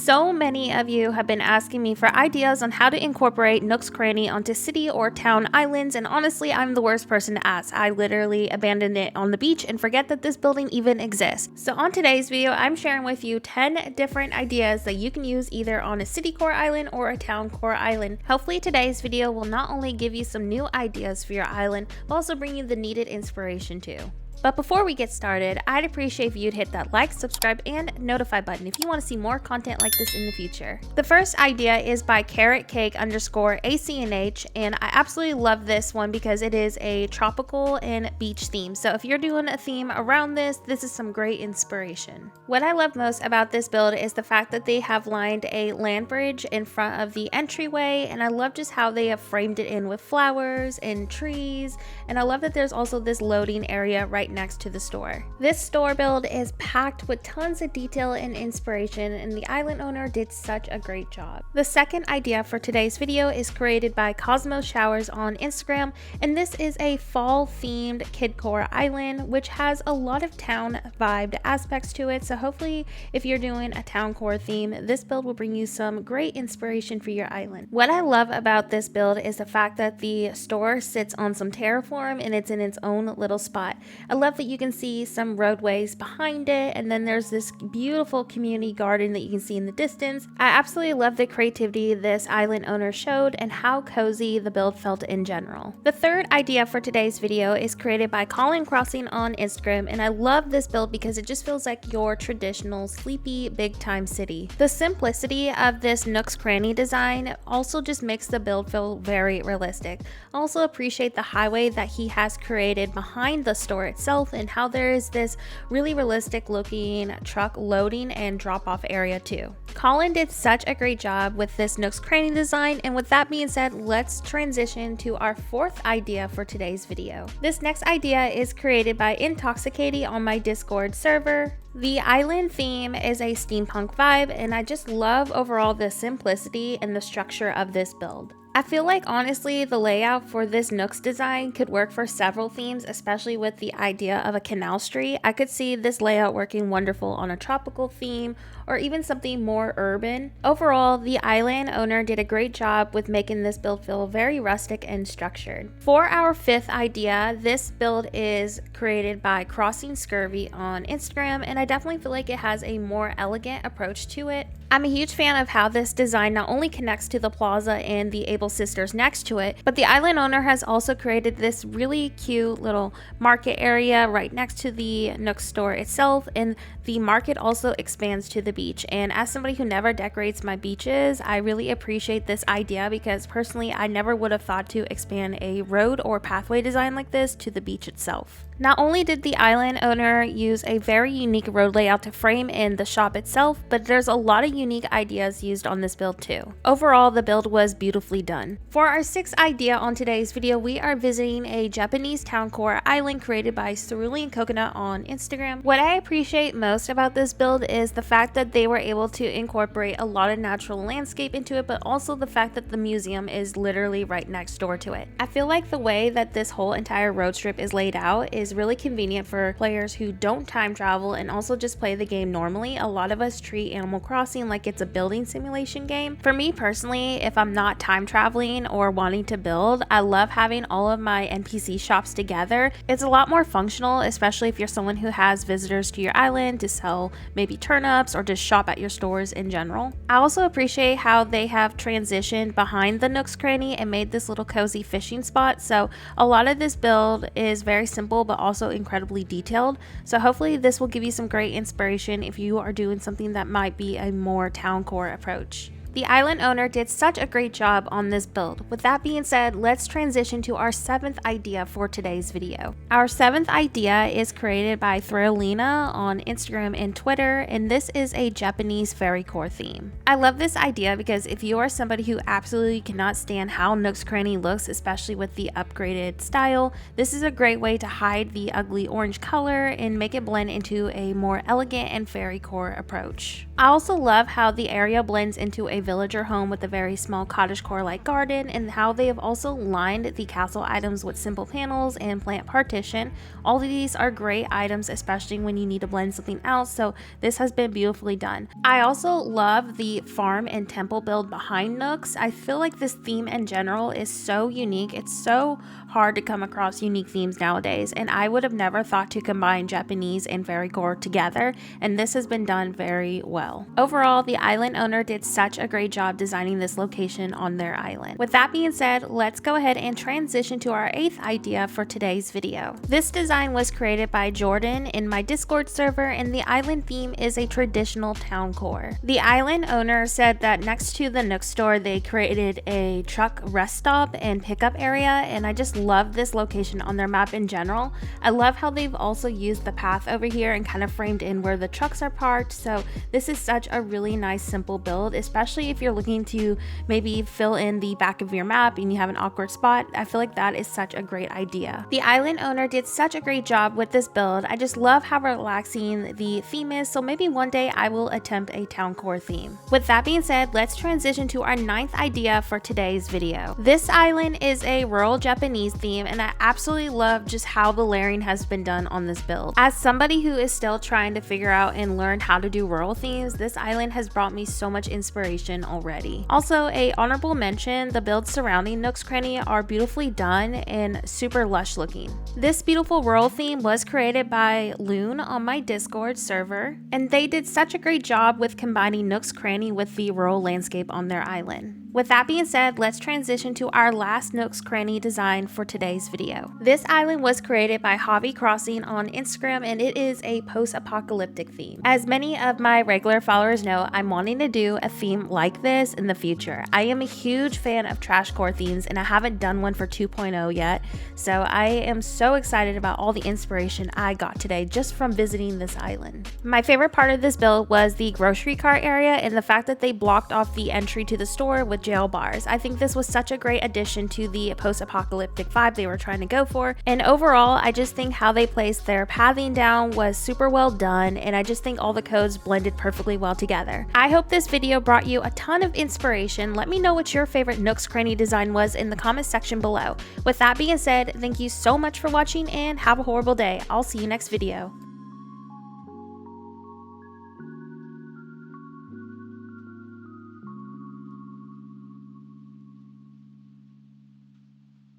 So many of you have been asking me for ideas on how to incorporate Nook's Cranny onto city or town islands, and honestly, I'm the worst person to ask. I literally abandoned it on the beach and forget that this building even exists. So on today's video, I'm sharing with you 10 different ideas that you can use either on a Citycore island or a Towncore island. Hopefully today's video will not only give you some new ideas for your island, but also bring you the needed inspiration too. But before we get started, I'd appreciate if you'd hit that like, subscribe, and notify button if you want to see more content like this in the future. The first idea is by carrotcake_ACNH, and I absolutely love this one because it is a tropical and beach theme. So if you're doing a theme around this is some great inspiration. What I love most about this build is the fact that they have lined a land bridge in front of the entryway, and I love just how they have framed it in with flowers and trees, and I love that there's also this loading area right next to the store. This store build is packed with tons of detail and inspiration, and the island owner did such a great job. The second idea for today's video is created by Cosmo Showers on Instagram, and this is a fall themed kidcore island which has a lot of town vibed aspects to it. So hopefully if you're doing a Towncore theme, this build will bring you some great inspiration for your island. What I love about this build is the fact that the store sits on some terraform and it's in its own little spot. I love that you can see some roadways behind it, and then there's this beautiful community garden that you can see in the distance. I absolutely love the creativity this island owner showed and how cozy the build felt in general. The third idea for today's video is created by Colin Crossing on Instagram, and I love this build because it just feels like your traditional sleepy big time city. The simplicity of this Nook's Cranny design also just makes the build feel very realistic. I also appreciate the highway that he has created behind the store itself and how there is this really realistic looking truck loading and drop off area too. Colin did such a great job with this Nook's Cranny design, and with that being said, let's transition to our fourth idea for today's video. This next idea is created by Intoxicaty on my Discord server. The island theme is a steampunk vibe, and I just love overall the simplicity and the structure of this build. I feel like honestly the layout for this Nook's design could work for several themes, especially with the idea of a canal street. I could see this layout working wonderful on a tropical theme or even something more urban. Overall, the island owner did a great job with making this build feel very rustic and structured. For our fifth idea, this build is created by Crossing Scurvy on Instagram, and I definitely feel like it has a more elegant approach to it. I'm a huge fan of how this design not only connects to the plaza and the Able Sisters next to it, but the island owner has also created this really cute little market area right next to the Nook's store itself, and the market also expands to the beach. And as somebody who never decorates my beaches, I really appreciate this idea because personally I never would have thought to expand a road or pathway design like this to the beach itself. Not only did the island owner use a very unique road layout to frame in the shop itself, but there's a lot of unique ideas used on this build too. Overall, the build was beautifully done. For our sixth idea on today's video, we are visiting a Japanese Towncore island created by Cerulean Coconut on Instagram. What I appreciate most about this build is the fact that they were able to incorporate a lot of natural landscape into it, but also the fact that the museum is literally right next door to it. I feel like the way that this whole entire road strip is laid out is really convenient for players who don't time travel and also just play the game normally. A lot of us treat Animal Crossing like it's a building simulation game. For me personally, if I'm not time traveling or wanting to build, I love having all of my NPC shops together. It's a lot more functional, especially if you're someone who has visitors to your island to sell maybe turnips or just shop at your stores in general. I also appreciate how they have transitioned behind the Nook's Cranny and made this little cozy fishing spot. So a lot of this build is very simple but also incredibly detailed. So hopefully this will give you some great inspiration if you are doing something that might be a more Towncore approach. The island owner did such a great job on this build. With that being said, let's transition to our seventh idea for today's video. Our seventh idea is created by Thrillina on Instagram and Twitter, and this is a Japanese fairycore theme. I love this idea because if you are somebody who absolutely cannot stand how Nook's Cranny looks, especially with the upgraded style, this is a great way to hide the ugly orange color and make it blend into a more elegant and fairycore approach. I also love how the area blends into a villager home with a very small cottagecore like garden, and how they have also lined the castle items with simple panels and plant partition. All of these are great items, especially when you need to blend something out, so this has been beautifully done. I also love the farm and temple build behind Nook'S. I feel like this theme in general is so unique. It's so hard to come across unique themes nowadays, and I would have never thought to combine Japanese and fairycore together, and this has been done very well. Overall, the island owner did such a great job designing this location on their island. With that being said, let's go ahead and transition to our 8th idea for today's video. This design was created by Jordan in my Discord server, and the island theme is a traditional town core. The island owner said that next to the Nook store, they created a truck rest stop and pickup area, and I just love this location on their map in general. I love how they've also used the path over here and kind of framed in where the trucks are parked, so this is such a really nice simple build, especially if you're looking to maybe fill in the back of your map and you have an awkward spot. I feel like that is such a great idea. The island owner did such a great job with this build. I just love how relaxing the theme is, so maybe one day I will attempt a town core theme. With that being said, let's transition to our 9th idea for today's video. This island is a rural Japanese theme, and I absolutely love just how the layering has been done on this build. As somebody who is still trying to figure out and learn how to do rural themes, this island has brought me so much inspiration already. Also, a honorable mention, the builds surrounding Nook'S Cranny are beautifully done and super lush looking. This beautiful rural theme was created by Loon on my Discord server, and they did such a great job with combining Nook'S Cranny with the rural landscape on their island. With that being said, let's transition to our last Nook'S Cranny design for today's video. This island was created by Hobby Crossing on Instagram, and it is a post-apocalyptic theme. As many of my regular followers know, I'm wanting to do a theme like this in the future. I am a huge fan of trashcore themes, and I haven't done one for 2.0 yet, so I am so excited about all the inspiration I got today just from visiting this island. My favorite part of this build was the grocery cart area and the fact that they blocked off the entry to the store with jail bars. I think this was such a great addition to the post-apocalyptic vibe they were trying to go for, and overall I just think how they placed their pathing down was super well done, and I just think all the codes blended perfectly well together. I hope this video brought you a ton of inspiration. Let me know what your favorite Nook'S Cranny design was in the comment section below. With that being said, thank you so much for watching and have a horrible day. I'll see you next video.